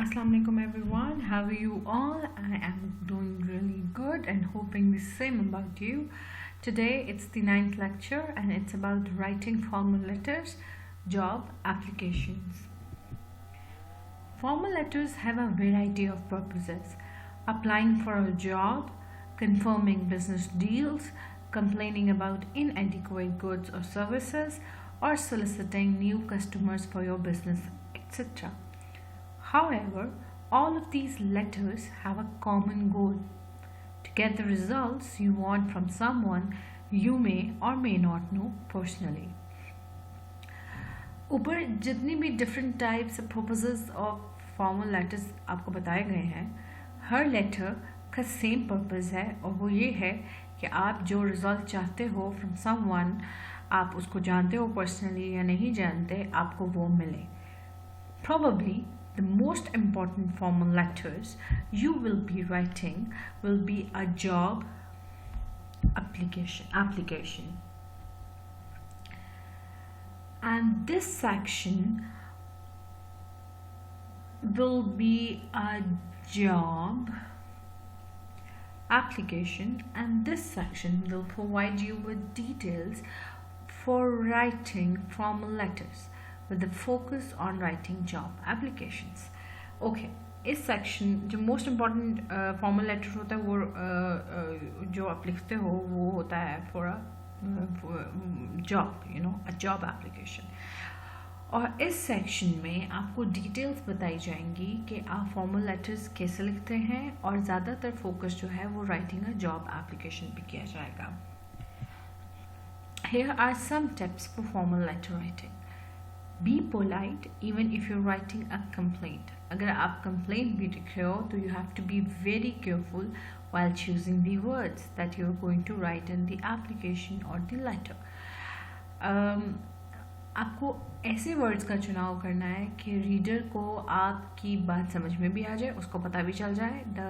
Assalamu alaikum everyone. How are you all? I am doing really good and hoping the same about you. Today it's the ninth lecture and it's about writing formal letters, job applications. Formal letters have a variety of purposes: applying for a job, confirming business deals, complaining about inadequate goods or services, or soliciting new customers for your business, etc. However, all of these letters have a common goal: to get the results you want from someone you may or may not know personally. ऊपर जितनी भी different types purposes of formal letters आपको बताए गए हैं, हर letter का same purpose है और वो ये है कि आप जो रिजल्ट चाहते हो फ्रॉम समवन, आप उसको जानते हो पर्सनली या नहीं जानते, आपको वो मिले. Probably the most important formal letters you will be writing will be a job application. And this section will be a job application, and this section will provide you with details for writing formal letters with the focus on writing job applications. Okay, इस section जो most important formal letter होता है वो जो आप लिखते हो वो होता है for a job, a job application. और इस सेक्शन में आपको डिटेल्स बताई जाएंगी कि आप फॉर्मल लेटर्स कैसे लिखते हैं, और ज़्यादातर फोकस जो है वो राइटिंग अ जॉब एप्लीकेशन पे किया जाएगा. Here are some tips for formal letter writing. Be polite even if you're writing a complaint. अगर आप complaint भी लिख रहे हो तो you have to be very careful while choosing the words that you're going to write in the application or the letter. आपको ऐसे words का चुनाव करना है कि रीडर को आपकी बात समझ में भी आ जाए, उसको पता भी चल जाए the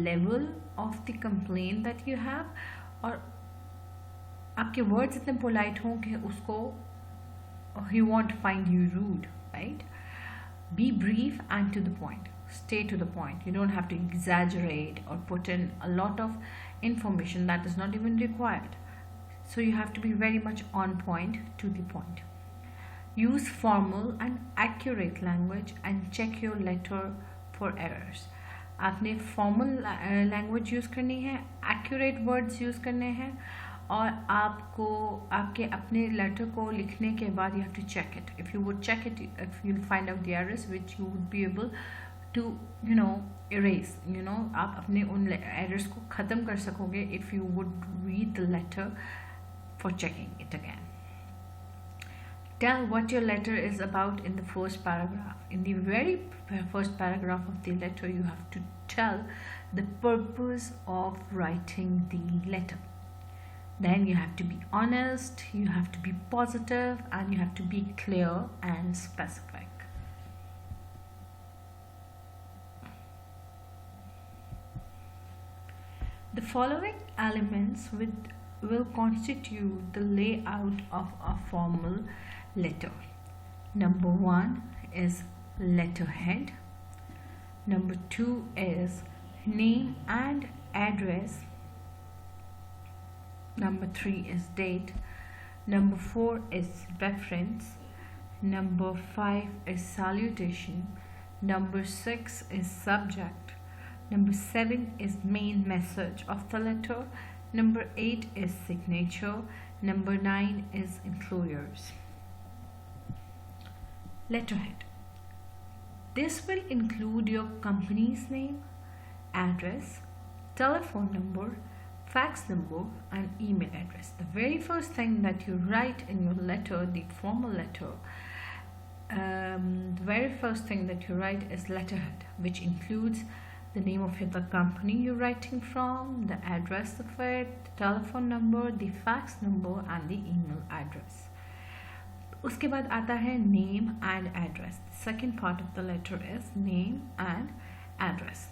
level of the complaint that you have, और आपके वर्ड्स इतने पोलाइट हों कि उसको he won't find you rude, right? Be brief and to the point. Stay to the point. You don't have to exaggerate or put in a lot of information that is not even required. So you have to be very much on point, to the point. Use formal and accurate language and check your letter for errors. आपने formal language use करनी है, accurate words use करने हैं, और आपको आपके अपने letter को लिखने के बाद you have to check it. If you would check it, if you'll find out the errors which you would be able to erase. आप अपने उन errors को ख़त्म कर सकोगे if you would read the letter for checking it again. Tell what your letter is about in the first paragraph. In the very first paragraph of the letter, you have to tell the purpose of writing the letter. Then you have to be honest, you have to be positive, and you have to be clear and specific. The following elements will constitute the layout of a formal letter. Number 1 is letterhead. Number 2 is name and address. Number 3 is date. Number 4 is reference. Number 5 is salutation. Number 6 is subject. Number 7 is main message of the letter. Number 8 is signature. Number 9 is enclosures. Letterhead. This will include your company's name, address, telephone number, fax number, and email address. The very first thing that you write in your letter, the formal letter, the very first thing that you write is letterhead, which includes the name of the company you're writing from, the address of it, the telephone number, the fax number, and the email address. उसके बाद आता है name and address. The second part of the letter is name and address.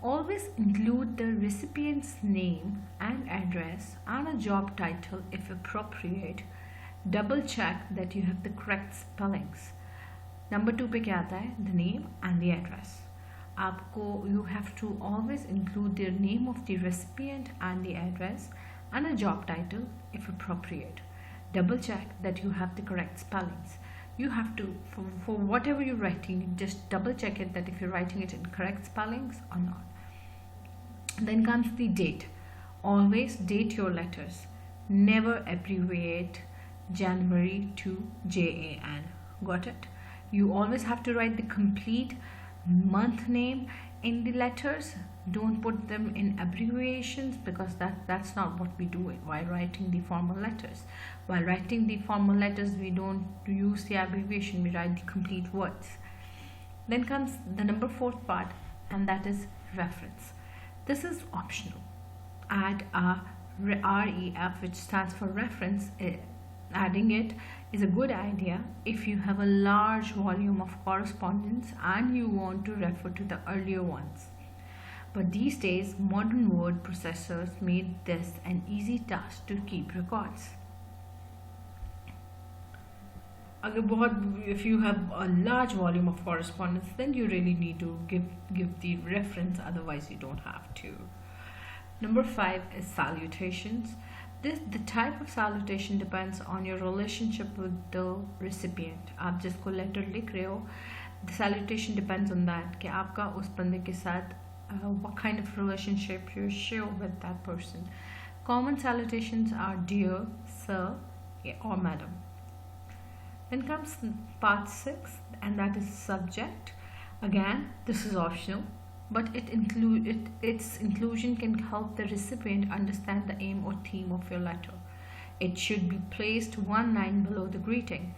Always include the recipient's name and address and a job title if appropriate. Double check that you have the correct spellings. Number 2 पे क्या आता है? The name and the address. आपको you have to always include the name of the recipient and the address and a job title if appropriate. Double check that you have the correct spellings. You have to, for whatever you're writing, just double check it that if you're writing it in correct spellings or not. Then comes the date. Always date your letters. Never abbreviate January to JAN. Got it? You always have to write the complete month name in the letters. Don't put them in abbreviations, because that's not what we do while writing the formal letters. While writing the formal letters, we don't use the abbreviation, we write the complete words. Then comes the number 4th part, and that is reference. This is optional. Add a REF, which stands for reference. Adding it is a good idea if you have a large volume of correspondence and you want to refer to the earlier ones. But these days, modern word processors made this an easy task to keep records. If you have a large volume of correspondence, then you really need to give the reference, otherwise you don't have to. Number 5 is salutations. The type of salutation depends on your relationship with the recipient. आप जिसको letter लिख रहे हो, the salutation depends on that, कि आपका उस बंदे के साथ what kind of relationship you share with that person. Common salutations are dear, sir, or madam. Then comes part 6, and that is subject. Again, this is optional, but its inclusion can help the recipient understand the aim or theme of your letter. It should be placed one line below the greeting.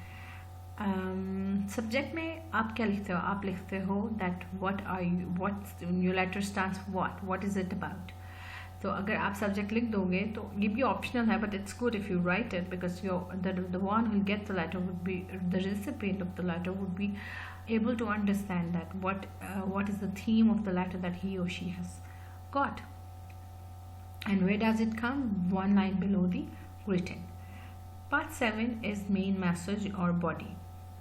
Subject में आप क्या लिखते हो? आप लिखते हो that what are you, what your letter stands for, what is it about. तो अगर आप subject लिख दोगे तो ये भी optional है, but it's good if you write it, because the one who will get the letter would be, the recipient of the letter would be able to understand that what is the theme of the letter that he or she has got. And where does it come? One line below the greeting. Part 7 is main message or body.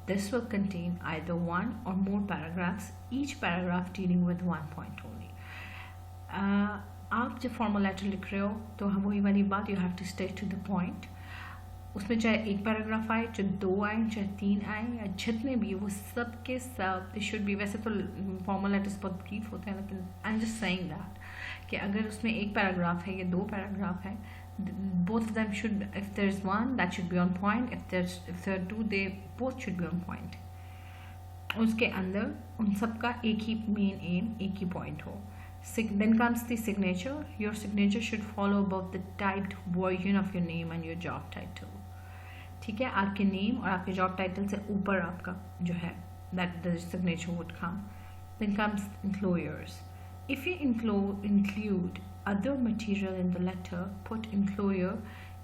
This will contain either one or more paragraphs, each paragraph dealing with one point only. आप जब formal letter लिख रहे हो तो हम वही वाली बात, you have to stay to the point. उसमें चाहे एक पैराग्राफ आए, चाहे 2 आए, चाहे 3 आए, या जितने भी, वो सब के सब दे शुड बी. वैसे तो फॉर्मल लेटर्स बहुत ब्रीफ होते हैं, लेकिन I am just saying that कि अगर उसमें एक पैराग्राफ है या 2 पैराग्राफ है, both of them should, if there's one, that should be on point. If there are 2, they both should be on point. उसके अंदर उन सब का एक ही मेन एम, एक ही पॉइंट हो. Then comes the signature. Your signature should follow above the typed version of your name and your job title. ठीक है, आपके नेम और आपके जॉब टाइटल से ऊपर आपका जो है, that the signature would come. Then comes employers. If you include other material in the letter, put employer,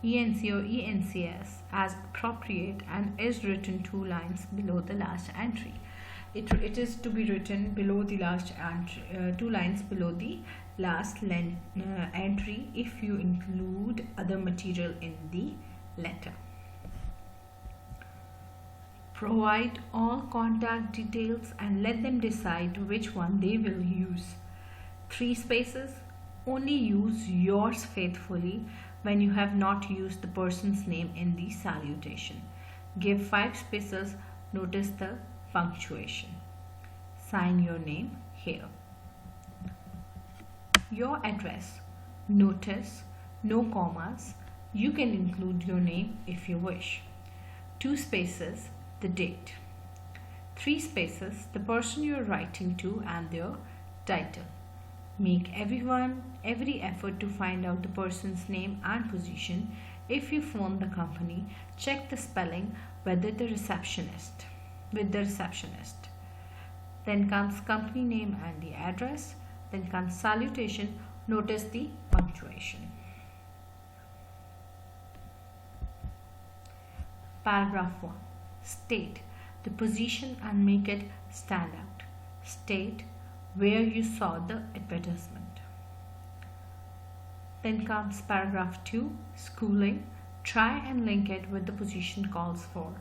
ENC or ENCS as appropriate, and is written 2 lines below the last entry. It is to be written below the last entry, 2 lines below the last entry if you include other material in the letter. Provide all contact details and let them decide which one they will use. 3 spaces. Only use yours faithfully when you have not used the person's name in the salutation. Give 5 spaces. Notice the punctuation. Sign your name here. Your address. Notice no commas. You can include your name if you wish. 2 spaces, the date. 3 spaces, the person you're writing to and their title. Make every effort to find out the person's name and position. If you phone the company, check the spelling with the receptionist. Then comes company name and the address. Then comes salutation. Notice the punctuation. Paragraph 1. State the position and make it stand out. State where you saw the advertisement. Then comes paragraph 2, schooling. Try and link it with the position calls for.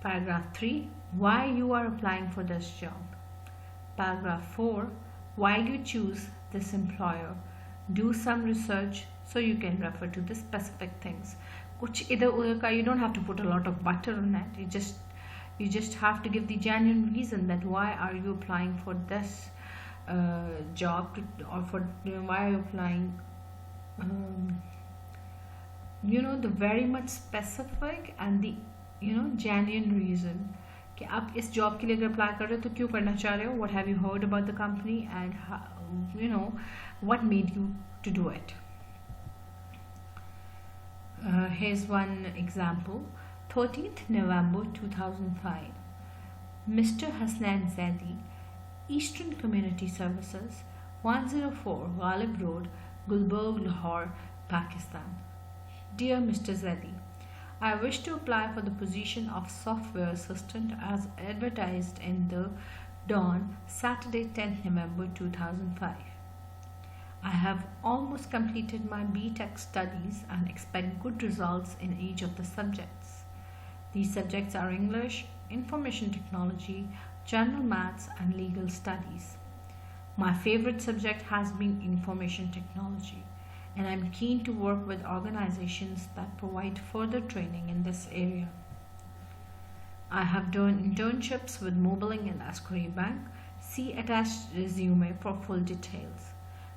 Paragraph 3, why you are applying for this job. Paragraph 4. While you choose this employer, do some research so you can refer to the specific things. कुछ इधर उधर का, you don't have to put a lot of butter on it. You just have to give the genuine reason that why are you applying for this job or for why are you applying, the very much specific and the genuine reason कि आप इस job के लिए अगर apply कर रहे हो तो क्यों करना चाह रहे हो, what have you heard about the company and what made you to do it. Here's one example. 13th November 2005. Mr. Hasnan Zaidi, Eastern Community Services, 104 Ghalib Road, Gulberg, Lahore, Pakistan. Dear Mr. Zaidi, I wish to apply for the position of software assistant as advertised in the Dawn, Saturday 10th November 2005. I have almost completed my BTech studies and expect good results in each of the subjects. These subjects are English, Information Technology, General Maths and Legal Studies. My favorite subject has been Information Technology, and I'm keen to work with organizations that provide further training in this area. I have done internships with Mobiling and Ascari Bank. See attached resume for full details.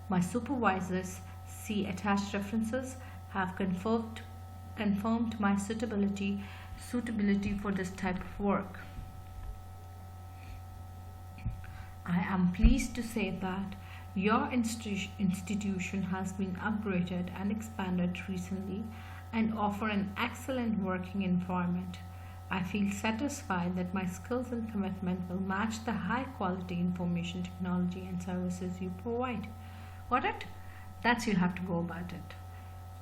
My supervisors, see attached references, have confirmed my suitability for this type of work. I am pleased to say that your institution has been upgraded and expanded recently and offer an excellent working environment. I feel satisfied that my skills and commitment will match the high quality information technology and services you provide. Got it? That's you have to go about it.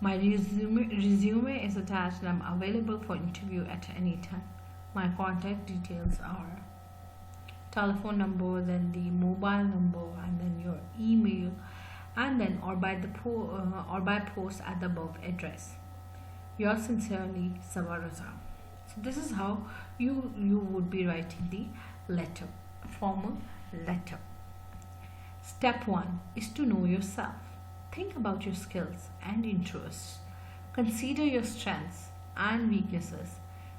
My resume is attached and I'm available for interview at any time. My contact details are telephone number, then the mobile number, and then your email, and then or by post at the above address. Yours sincerely, Savaraza. So this is how you would be writing the letter, formal letter. Step 1 is to know yourself. Think about your skills and interests. Consider your strengths and weaknesses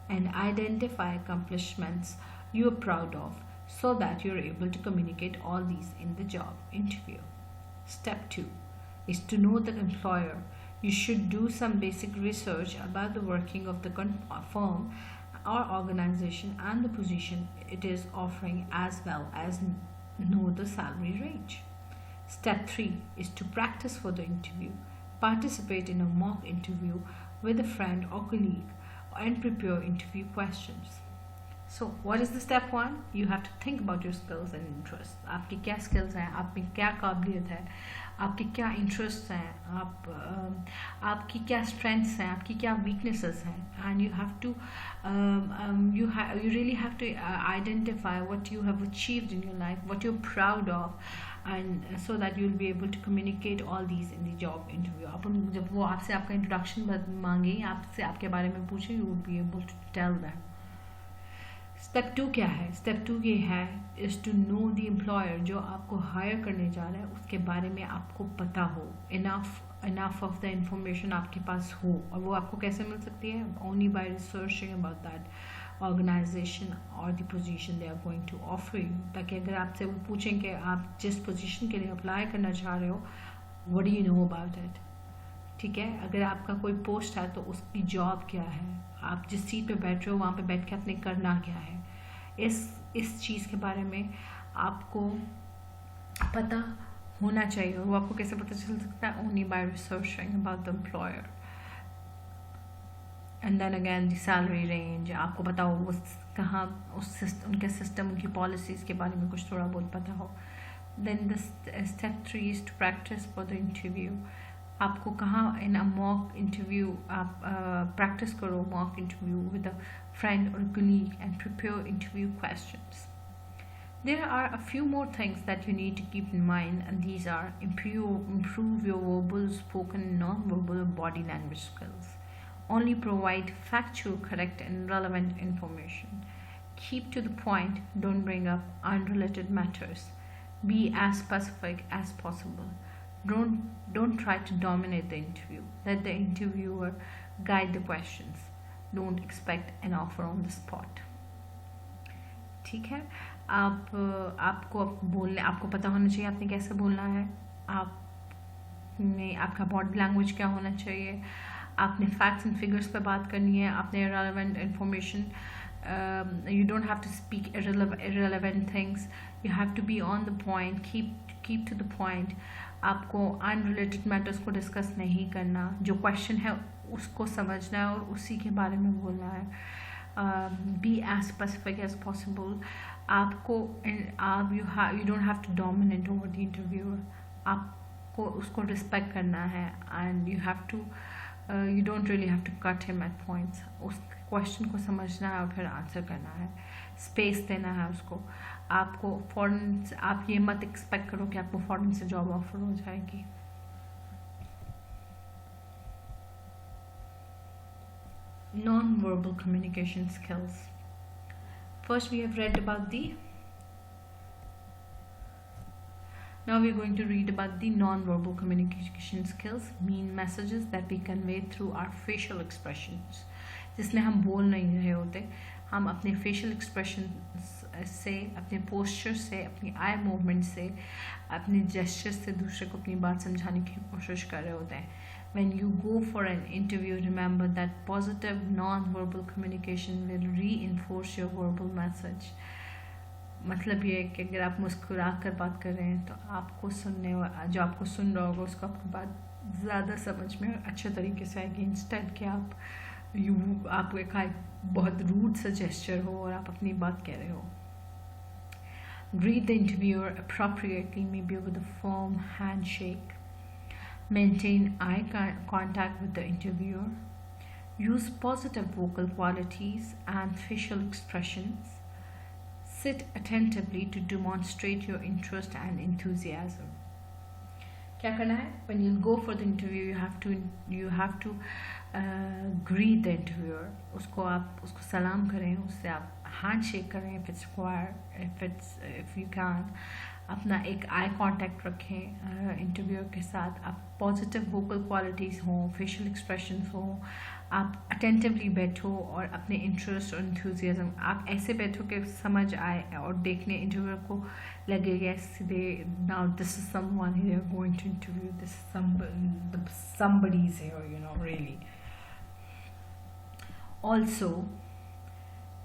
and identify accomplishments you are proud of so that you are able to communicate all these in the job interview. Step 2 is to know the employer. You should do some basic research about the working of the firm or organization and the position it is offering, as well as know the salary range. Step 3 is to practice for the interview. Participate in a mock interview with a friend or colleague and prepare interview questions. So what is the step 1? You have to think about your skills and interests. आपकी क्या skills हैं, आप में क्या काबिलियत है, आपके क्या interests हैं, आपकी क्या strengths हैं, आपकी क्या weaknesses हैं, and you have to you really have to identify what you have achieved in your life, what you're proud of, and so that you'll be able to communicate all these in the job interview. अपन जब वो आपसे आपका introduction मांगे, आपसे आपके बारे में पूछे, you would be able to tell them. Step 2 क्या है? स्टेप 2 ये है is to know the employer. जो आपको हायर करने जा रहा है उसके बारे में आपको पता हो, इनफ ऑफ द इंफॉर्मेशन आपके पास हो. और वो आपको कैसे मिल सकती है? Only by researching about that organisation और the position they are going to offer you. ताकि अगर आपसे वो पूछें कि आप जिस पोजीशन के लिए अप्लाई करना चाह रहे हो, what do you know about it. ठीक है, अगर आपका कोई पोस्ट है तो उसकी जॉब क्या है, आप जिस सीट पे बैठ रहे हो वहाँ पे बैठ के आपने करना क्या है, इस चीज़ के बारे में आपको पता होना चाहिए. और वो आपको कैसे पता चल सकता है? Only by researching about the employer. And then again the salary range, आपको पता हो वो कहाँ उनके सिस्टम, उनकी पॉलिसीज़ के बारे में कुछ थोड़ा बहुत पता हो. Then the step 3 is to practise for the interview. आपको कहाँ इन अ मॉक इंटरव्यू आप प्रैक्टिस करो mock interview with a friend or colleague and prepare interview questions. There are a few more things that you need to keep in mind, and these are improve your verbal, spoken, non-verbal, or body language skills. Only provide factual, correct, and relevant information. Keep to the point. Don't bring up unrelated matters. Be as specific as possible. Don't try to dominate the interview. Let the interviewer guide the questions. Don't expect an offer on the spot. ठीक है. आप आपको बोलने आपको पता होना चाहिए आपने कैसे बोलना है. आपने आपका बॉडी लैंग्वेज क्या होना चाहिए. आपने फैक्ट्स एंड फिगर्स पे बात करनी है. आपने irrelevant information. You don't have to speak irrelevant things. You have to be on the point. Keep to the point. आपको अनरिलेटेड मैटर्स को डिस्कस नहीं करना. जो क्वेश्चन है उसको समझना है और उसी के बारे में बोलना है. Be as specific as possible. आपको आप you don't have to dominate over the interviewer. आपको उसको रिस्पेक्ट करना है and you don't really have to cut him at points. उस क्वेश्चन को समझना है और फिर आंसर करना है. स्पेस देना है उसको. आपको फॉरन आप ये मत एक्सपेक्ट करो कि आपको फॉरन से जॉब ऑफर हो जाएगी. Non-verbal communication skills. First we have read about now we are going to read about the non-verbal communication skills, mean messages that we convey through our facial expressions. जिसमें हम बोल नहीं रहे होते, हम अपने facial expression से, अपने posture से, अपनी eye movement से, अपने gestures से दूसरे को अपनी बात समझाने की कोशिश कर रहे होते हैं. When you go for an interview, remember that positive non-verbal communication will reinforce your verbal message. मतलब ये है कि अगर आप मुस्कुरा कर बात कर रहे हैं तो आपको जो आपको सुन रहा होगा उसको आपकी बात ज़्यादा समझ में अच्छे तरीके से आएगी. इंस्टेड कि आपको एक बहुत रूड सा जेस्चर हो और आप अपनी बात कह रहे हो. Greet the interviewer appropriately, maybe with a firm handshake. Maintain eye contact with the interviewer. Use positive vocal qualities and facial expressions. Sit attentively to demonstrate your interest and enthusiasm. क्या करना है? When you go for the interview, you have to greet the interviewer. उसको सलाम करें, उससे आप handshake करें if it's required, if you can. अपना एक आई कांटेक्ट रखें इंटरव्यूअर के साथ. आप पॉजिटिव वोकल क्वालिटीज़ हों, फेशियल एक्सप्रेशंस हों. आप अटेंटिवली बैठो और अपने इंटरेस्ट और इंथुजियाज्म आप ऐसे बैठो कि समझ आए और देखने इंटरव्यूअर को लगेगा सीधे now this is someone here going to interview this somebody is here, really. Also,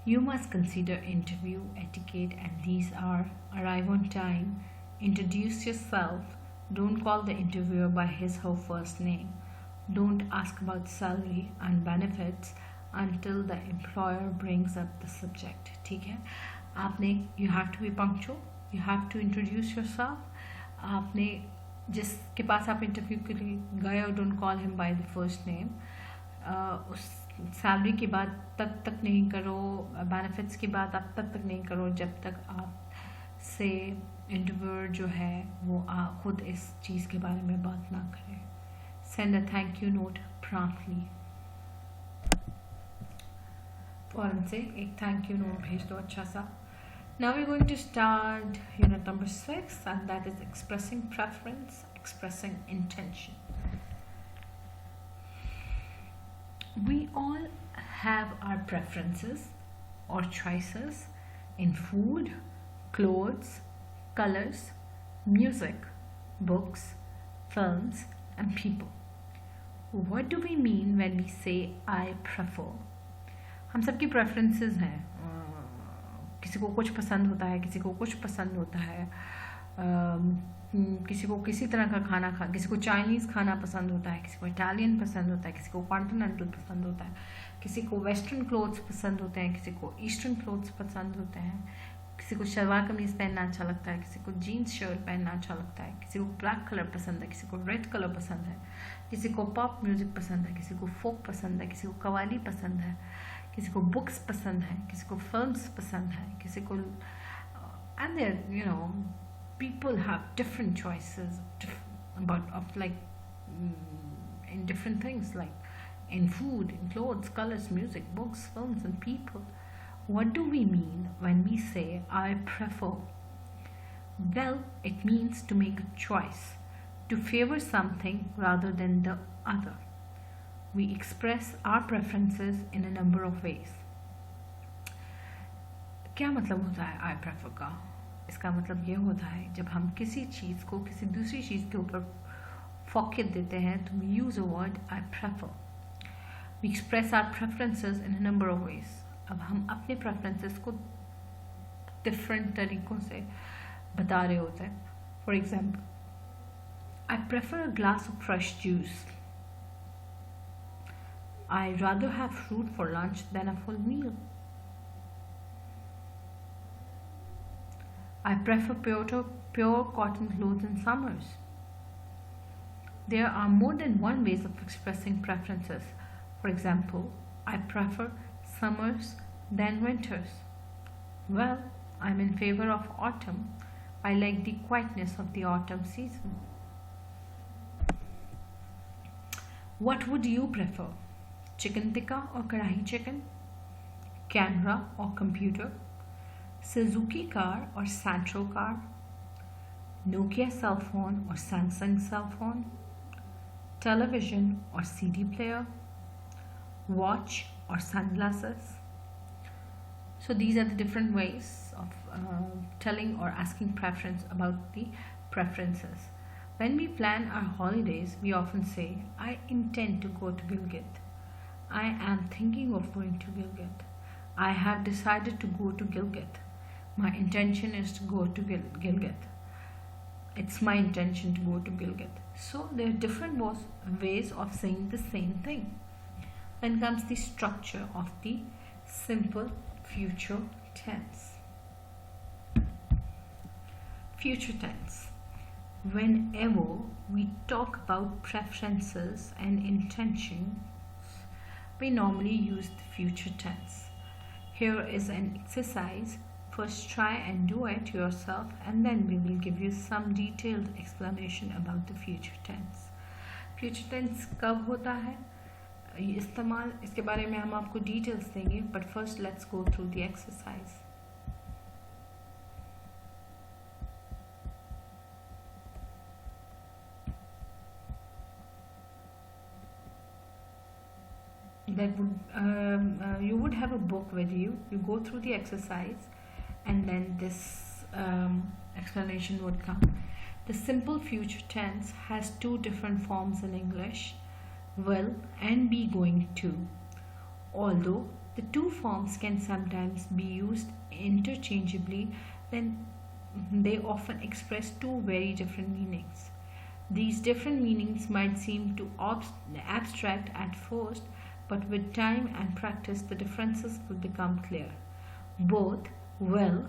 you must consider interview etiquette, and these are: arrive on time, introduce yourself, don't call the interviewer by his or her first name, don't ask about salary and benefits until the employer brings up the subject. ठीक है. आपने you have to be punctual, you have to introduce yourself. आपने जिसके पास आप interview के लिए गए हो, don't call him by the first name. उस सैलरी की बात तक नहीं करो, बेनिफिट्स की बात आप तक नहीं करो जब तक आप से इंटरव्यूअर जो है वो खुद इस चीज़ के बारे में बात ना करे. Send a thank you note promptly. फौरन से एक थैंक यू नोट भेज दो अच्छा सा. Now we going to start unit number 6 and that is expressing preference, expressing intention. We all have our preferences or choices in food, clothes, colors, music, books, films, and people. What do we mean when we say I prefer? हम सबकी preferences हैं. किसी को कुछ पसंद होता है, किसी को कुछ पसंद होता है. किसी को किसी तरह का खाना किसी को चाइनीज़ खाना पसंद होता है, किसी को इटालियन पसंद होता है, किसी को कॉन्टिनेंटल पसंद होता है, किसी को वेस्टर्न क्लोथ्स पसंद होते हैं, किसी को ईस्टर्न क्लोथ्स पसंद होते हैं, किसी को शलवार कमीज़ पहनना अच्छा लगता है, किसी को जीन्स शर्ट पहनना अच्छा लगता है, किसी को ब्लैक कलर पसंद है, किसी को रेड कलर पसंद है, किसी को पॉप म्यूज़िक पसंद है, किसी को फोक पसंद है, किसी को कव्वाली पसंद है, किसी को बुक्स पसंद है, किसी को फिल्म्स पसंद है, किसी को and there people have different choices in different things, like in food, in clothes, colors, music, books, films, and people. What do we mean when we say I prefer? Well, it means to make a choice, to favor something rather than the other. We express our preferences in a number of ways. क्या मतलब होता है I prefer का? इसका मतलब ये होता है जब हम किसी चीज़ को किसी दूसरी चीज़ के ऊपर फोकस देते हैं तो we use a word I prefer. We express our preferences in a number of ways. अब हम अपने preferences को different तरीक़ों से बता रहे होते हैं. For example, I prefer a glass of fresh juice. I rather have fruit for lunch than a full meal. I prefer pure cotton clothes in summers. There are more than one ways of expressing preferences. For example, I prefer summers than winters. Well, I'm in favor of autumn. I like the quietness of the autumn season. What would you prefer? Chicken tikka or karahi chicken? Camera or computer? Suzuki car or Santro car? Nokia cell phone or Samsung cell phone? Television or CD player? Watch or sunglasses? So these are the different ways of telling or asking preference about the preferences. When we plan our holidays, we often say, I intend to go to Gilgit. I am thinking of going to Gilgit. I have decided to go to Gilgit. My intention is to go to Gilgit. It's my intention to go to Gilgit. So there are different ways of saying the same thing. Then comes the structure of the simple future tense. Future tense. Whenever we talk about preferences and intentions, we normally use the future tense. Here is an exercise. First try and do it yourself, and then we will give you some detailed explanation about the future tense. Future tense कब होता है इस्तेमाल, इसके बारे में हम आपको details देंगे, but first let's go through the exercise. That would you would have a book with you. You go through the exercise, and then this explanation would come. The simple future tense has two different forms in English, will and be going to. Although the two forms can sometimes be used interchangeably, then they often express two very different meanings. These different meanings might seem too abstract at first, but with time and practice, the differences will become clear. Both will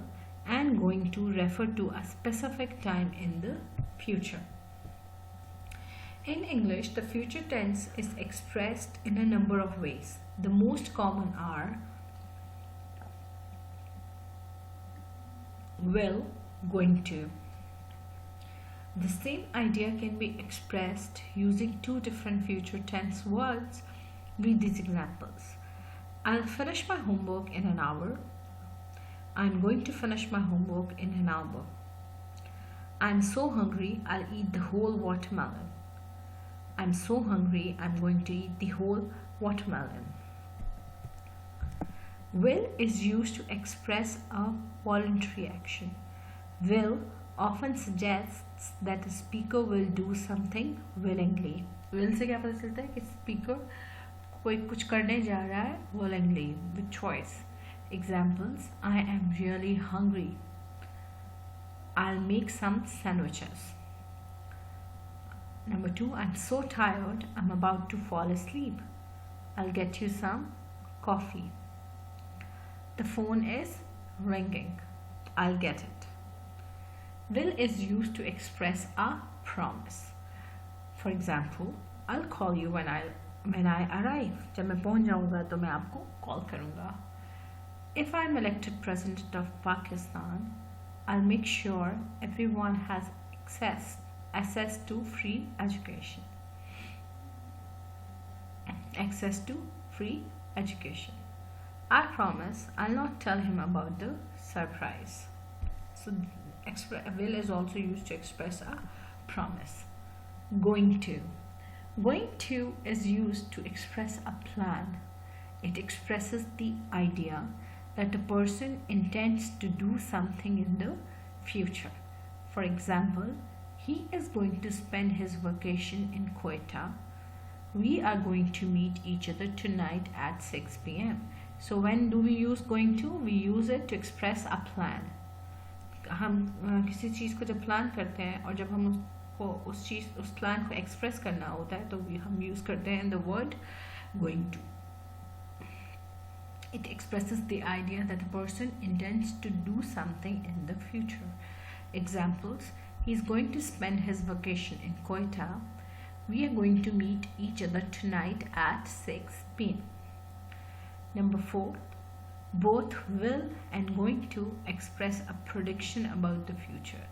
and going to refer to a specific time in the future. In English, the future tense is expressed in a number of ways. The most common are will, going to. The same idea can be expressed using two different future tense words. Read these examples. I'll finish my homework in an hour. I'm going to finish my homework in an hour. I'm so hungry, I'll eat the whole watermelon. I'm so hungry, I'm going to eat the whole watermelon. Will is used to express a voluntary action. Will often suggests that the speaker will do something willingly. Will से क्या पता चलता है कि speaker कोई कुछ करने जा रहा है willingly, with choice. Examples: I am really hungry. I'll make some sandwiches. Number 2, I'm so tired, I'm about to fall asleep. I'll get you some coffee. The phone is ringing. I'll get it. Will is used to express a promise. For example, I'll call you when I arrive. जब मैं पहुंच जाऊंगा तो मैं आपको call करूंगा. If I'm elected president of Pakistan, I'll make sure everyone has access to free education. Access to free education. I promise I'll not tell him about the surprise. So will is also used to express a promise. Going to. Going to is used to express a plan. It expresses the idea that a person intends to do something in the future. For example, he is going to spend his vacation in Quetta. We are going to meet each other tonight at 6 p.m. So when do we use going to? We use it to express a plan. हम किसी चीज़ को जब plan करते हैं और जब हम उस प्लान को एक्सप्रेस करना होता है तो हम यूज़ करते हैं the word going to. It expresses the idea that a person intends to do something in the future. Examples: he is going to spend his vacation in Quetta. We are going to meet each other tonight at 6 p.m. Number 4. Both will and going to express a prediction about the future.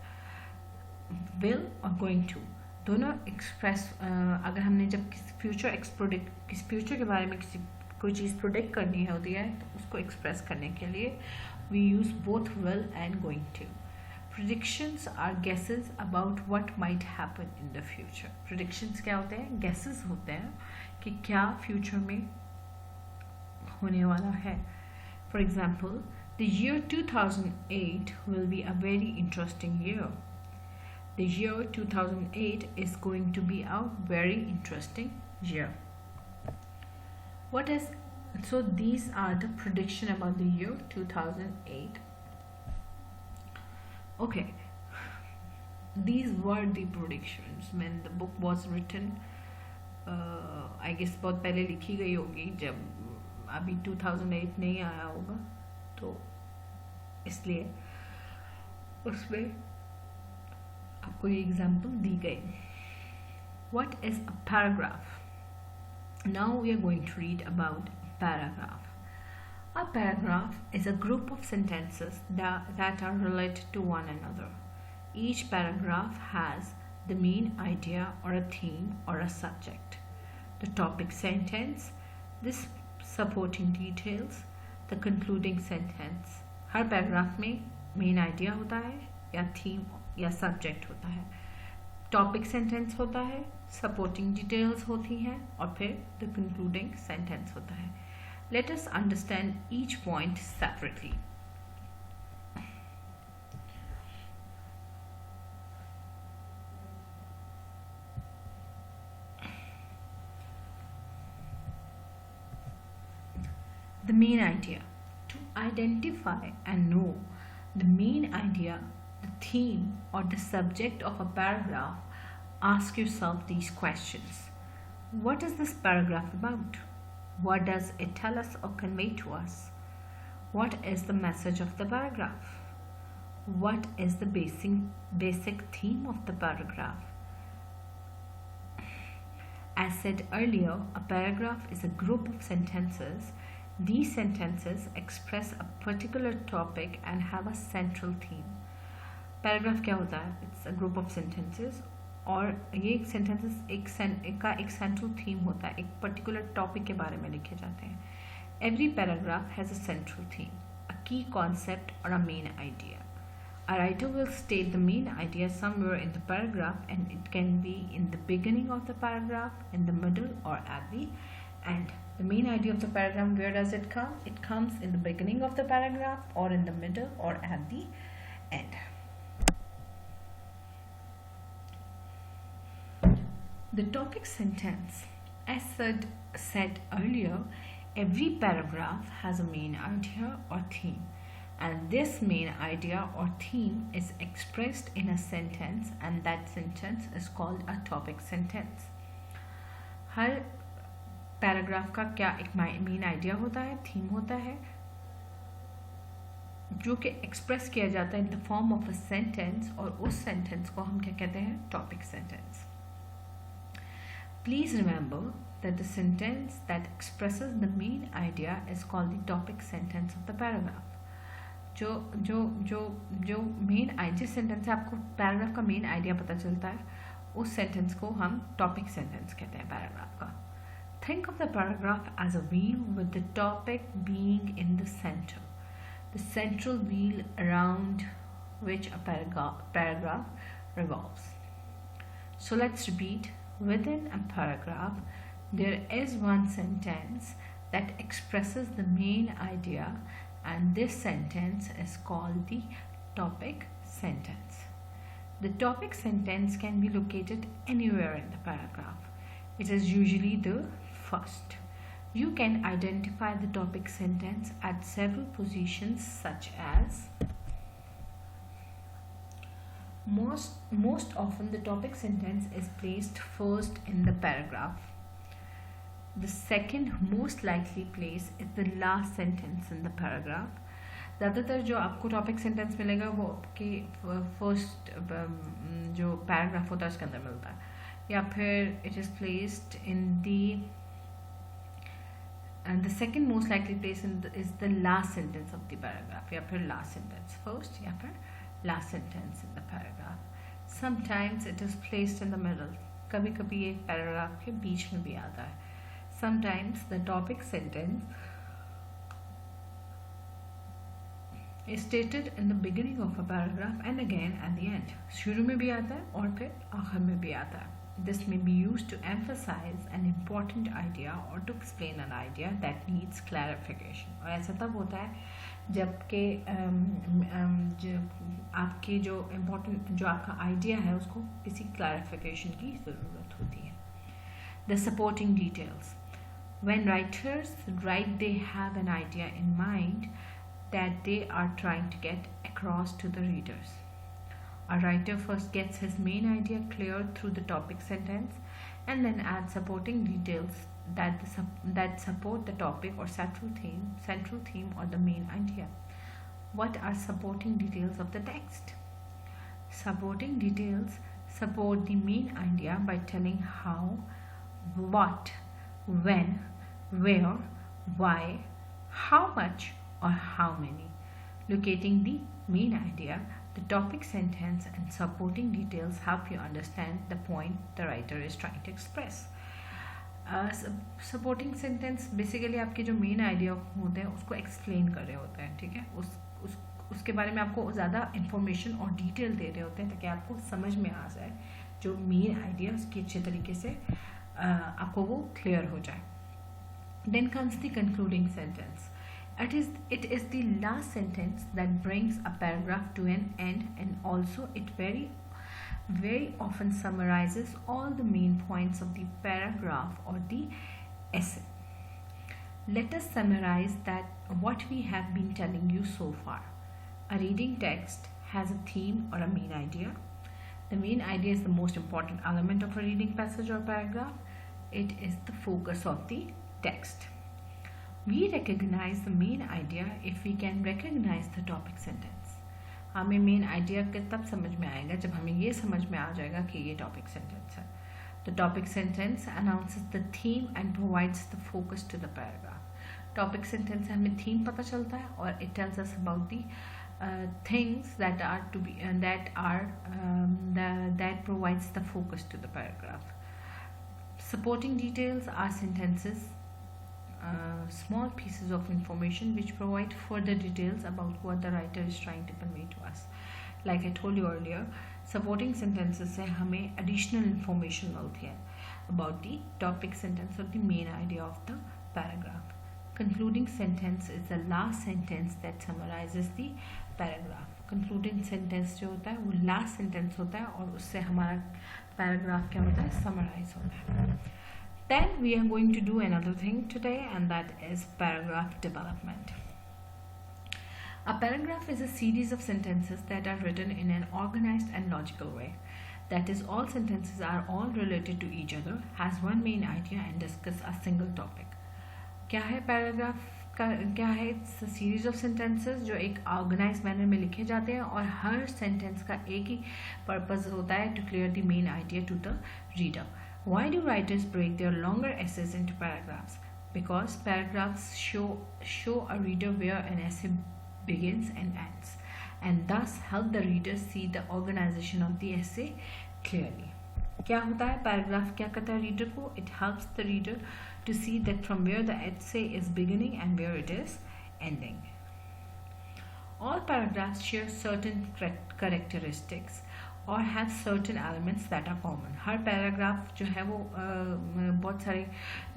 Will और going to दोनों express अगर हमने जब किसी future के बारे में कोई चीज़ प्रोडिक्ट करनी होती है तो उसको एक्सप्रेस करने के लिए we use both will and going to. Predictions are guesses about what might happen in the future. Predictions क्या होते हैं? गेसेस होते हैं कि क्या फ्यूचर में होने वाला है. For example, the year 2008 will be a very interesting year. The year 2008 is going to be a very interesting year. So these are the prediction about the year 2008. Okay, these were the predictions when the book was written. I guess बहुत पहले लिखी गई होगी जब अभी 2008 नहीं आया होगा तो इसलिए उसमें आपको ये एग्जाम्पल दी गई. What is a paragraph? Now we are going to read about paragraph. A paragraph is a group of sentences that are related to one another. Each paragraph has the main idea or a theme or a subject. The topic sentence, the supporting details, the concluding sentence. Her paragraph में main idea होता है या theme या subject होता है. Topic sentence होता है, supporting details होती हैं और फिर द कंक्लूडिंग सेंटेंस होता है. Let us understand each point separately. The main idea. To identify and know the main idea, the theme or the subject of a paragraph, ask yourself these questions. What is this paragraph about? What does it tell us or convey to us? What is the message of the paragraph? What is the basic theme of the paragraph? As said earlier, a paragraph is a group of sentences. These sentences express a particular topic and have a central theme. Paragraph क्या होता है? It's a group of sentences और ये sentences एक central theme होता है, एक particular topic के बारे में लिखे जाते हैं. Every paragraph has a central theme, a key concept और a main idea. A writer will state the main idea somewhere in the paragraph, and it can be in the beginning of the paragraph, in the middle, or at the end. The main idea of the paragraph, where does it come? It comes in the beginning of the paragraph, or in the middle, or at the end. The topic sentence. As said earlier, every paragraph has a main idea or theme, and this main idea or theme is expressed in a sentence, and that sentence is called a topic sentence. Her paragraph का क्या एक main idea होता है, theme होता है, जो कि express किया जाता है in the form of a sentence, और उस सेंटेंस को हम क्या कहते हैं? Topic sentence. Please remember that the sentence that expresses the main idea is called the topic sentence of the paragraph. जो मेन जिस सेंटेंस से आपको पैराग्राफ का मेन आइडिया पता चलता है, उस सेंटेंस को हम टॉपिक सेंटेंस कहते हैं पैराग्राफ का. Think of the paragraph as a wheel with the topic being in the center. The central wheel around which a paragraph revolves. So let's repeat. Within a paragraph, there is one sentence that expresses the main idea, and this sentence is called the topic sentence. The topic sentence can be located anywhere in the paragraph. It is usually the first. You can identify the topic sentence at several positions, such as most often the topic sentence is placed first in the paragraph. The second most likely place is the last sentence in the paragraph. ज़्यादातर जो आपको topic sentence मिलेगा वो आपके first जो paragraph होता है उसके अंदर मिलता है, या फिर it is placed in the and the second most likely place is the last sentence of the paragraph, या फिर last sentence first, या फिर last sentence in the paragraph. Sometimes it is placed in the middle. कभी कभी एक paragraph के बीच में भी आता है. Sometimes the topic sentence is stated in the beginning of a paragraph and again at the end. शुरू में भी आता है और फिर आखिर में भी आता है. This may be used to emphasize an important idea or to explain an idea that needs clarification. और ऐसा तब होता है जबकि आपके जो important जो आपका idea है उसको किसी clarification की ज़रूरत होती है. The supporting details. When writers write, they have an idea in mind that they are trying to get across to the readers. A writer first gets his main idea clear through the topic sentence and then adds supporting details that support the topic or central theme or the main idea. What are supporting details of the text? Supporting details support the main idea by telling how, what, when, where, why, how much, or how many. Locating the main idea, the topic sentence and supporting details help you understand the point the writer is trying to express. Supporting sentence basically आपके जो main idea होते हैं उसको explain कर रहे होते हैं, ठीक है, उसके बारे में आपको ज़्यादा information और detail दे रहे होते हैं ताकि आपको समझ में आ जाए जो main idea उसकी अच्छे तरीके से आपको वो clear हो जाए. Then comes the concluding sentence. It is the last sentence that brings a paragraph to an end, and also it very often summarizes all the main points of the paragraph or the essay. Let us summarize what we have been telling you so far. A reading text has a theme or a main idea. The main idea is the most important element of a reading passage or paragraph. It is the focus of the text. We recognize the main idea if we can recognize the topic sentence. हमें main idea तब समझ में आएगा जब हमें ये समझ में आ जाएगा कि ये topic sentence है. The topic sentence announces the theme and provides the focus to the paragraph. Topic sentence से हमें theme पता चलता है और it tells us about the things that are to be that provides the focus to the paragraph. Supporting details are sentences. Small pieces of information which provide further details about what the writer is trying to convey to us. Like I told you earlier, supporting sentences से हमें additional information मिलती है about the topic sentence or the main idea of the paragraph. Concluding sentence is the last sentence that summarizes the paragraph. Concluding sentence जो होता है वो last sentence होता है और उससे हमारा paragraph क्या होता है, summarize होता है. Then we are going to do another thing today, and that is paragraph development. A paragraph is a series of sentences that are written in an organized and logical way. That is, all sentences are all related to each other, has one main idea and discuss a single topic. क्या है paragraph का क्या है? It's a series of sentences जो एक organized manner में लिखे जाते हैं और हर sentence का एक ही purpose होता है to clear the main idea to the reader. Why do writers break their longer essays into paragraphs? Because paragraphs show a reader where an essay begins and ends, and thus help the reader see the organization of the essay clearly. क्या होता है paragraph? क्या करता है reader को? It helps the reader to see that from where the essay is beginning and where it is ending. All paragraphs share certain characteristics और have certain elements that are common. Her paragraph जो है वो बहुत सारे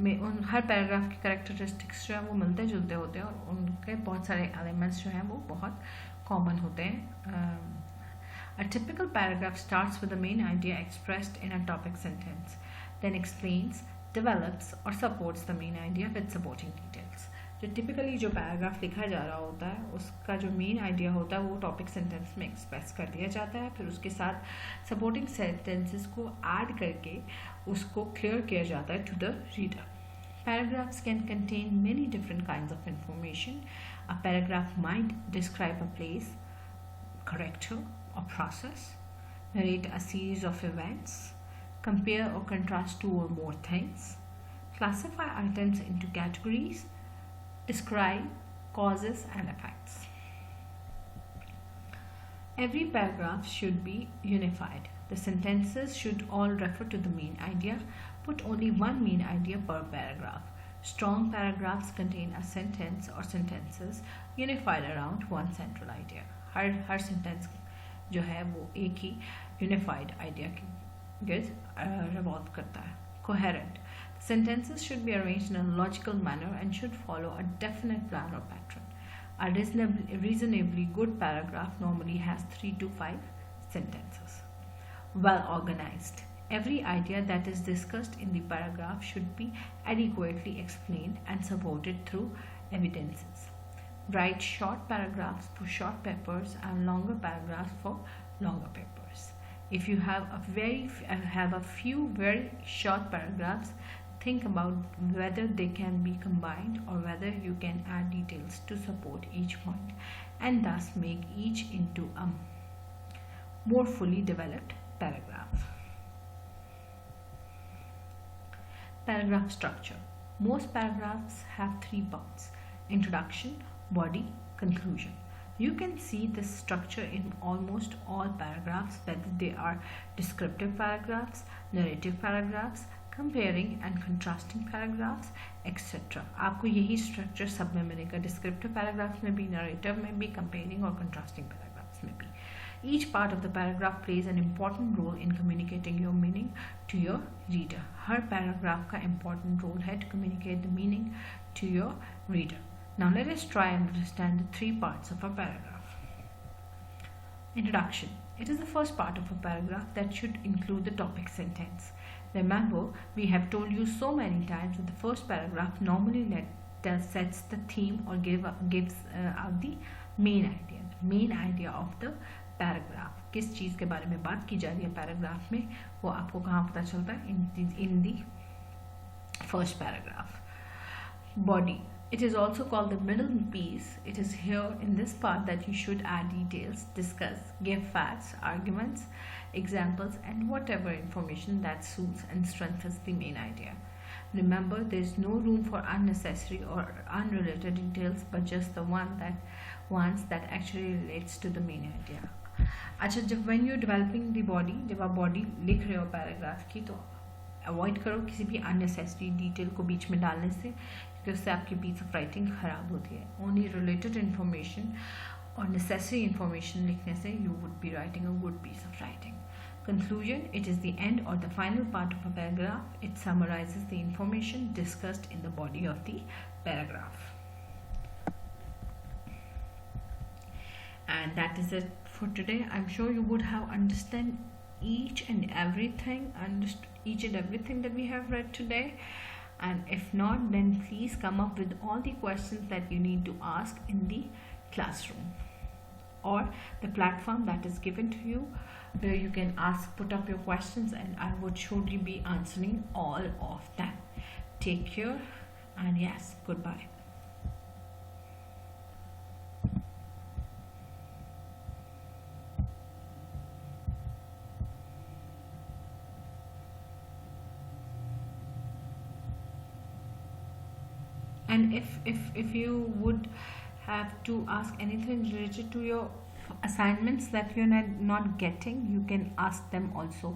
में उन हर paragraph के characteristics जो है वो मिलते जुलते होते हैं और उनके बहुत सारे elements जो हैं वो बहुत common होते हैं. A typical paragraph starts with the main idea expressed in a topic sentence, then explains, develops or supports the main idea with supporting details. जो टिपिकली जो पैराग्राफ लिखा जा रहा होता है उसका जो मेन आइडिया होता है वो टॉपिक सेंटेंस में एक्सप्रेस कर दिया जाता है, फिर उसके साथ सपोर्टिंग सेंटेंसेस को ऐड करके उसको क्लियर किया जाता है to the reader. Paragraphs can contain many different kinds of information. A paragraph might describe a place, character or process, narrate a series of events, compare or contrast two or more things, classify items into categories, describe causes and effects. Every paragraph should be unified. The sentences should all refer to the main idea. Put only one main idea per paragraph. Strong paragraphs contain a sentence or sentences unified around one central idea. Her sentence जो है वो एक ही unified idea के गिर्द revolve करता है. Coherent. Sentences should be arranged in a logical manner and should follow a definite plan or pattern. A reasonably good paragraph normally has 3 to 5 sentences. Well organized. Every idea that is discussed in the paragraph should be adequately explained and supported through evidences. Write short paragraphs for short papers and longer paragraphs for longer papers. If you have a few very short paragraphs, think about whether they can be combined or whether you can add details to support each point and thus make each into a more fully developed paragraph. Paragraph structure. Most paragraphs have 3 parts: introduction, body, conclusion. You can see this structure in almost all paragraphs, whether they are descriptive paragraphs, narrative paragraphs, comparing and contrasting paragraphs, etc. आपको यही structure सब में मिलेगा, descriptive paragraphs में भी, narrative में भी, comparing और contrasting paragraphs में भी. Each part of the paragraph plays an important role in communicating your meaning to your reader. Her paragraph का important role है to communicate the meaning to your reader. Now let us try and understand the 3 parts of a paragraph. Introduction. It is the first part of a paragraph that should include the topic sentence. Remember, we have told you so many times that the first paragraph normally sets the theme or gives out the main idea. The main idea of the paragraph. किस चीज़ के बारे में बात की जा रही है paragraph में, वो आपको कहाँ पता चलता है? In the first paragraph. Body. It is also called the middle piece. It is here in this part that you should add details, discuss, give facts, arguments, examples, and whatever information that suits and strengthens the main idea. Remember, there is no room for unnecessary or unrelated details, but just the ones that actually relates to the main idea. अच्छा, जब when you're developing the body, जब आप body लिख रहे हो paragraph की, तो avoid करो किसी भी अननेसेसरी डिटेल को बीच में डालने से, क्योंकि उससे आपकी पीस ऑफ राइटिंग ख़राब होती है. ओनली रिलेटेड इन्फॉर्मेशन और नेसेसरी इन्फॉर्मेशन लिखने से you would be writing a good piece of writing. Conclusion. It is the end or the final part of a paragraph. It summarizes the information discussed in the body of the paragraph. And that is it for today. I'm sure you would have understood each and everything that we have read today. And if not, then please come up with all the questions that you need to ask in the classroom or the platform that is given to you, where you can put up your questions, and I would surely be answering all of them. Take care, and yes, goodbye. And if you would have to ask anything related to your assignments that you're not getting, you can ask them also.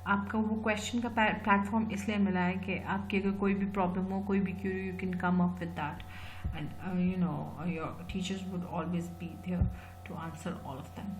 आपका वो question का platform इसलिए मिला है कि आपकी अगर कोई भी प्रॉब्लम हो, कोई भी Curie, you can come up with that. and your teachers would always be there to answer all of them.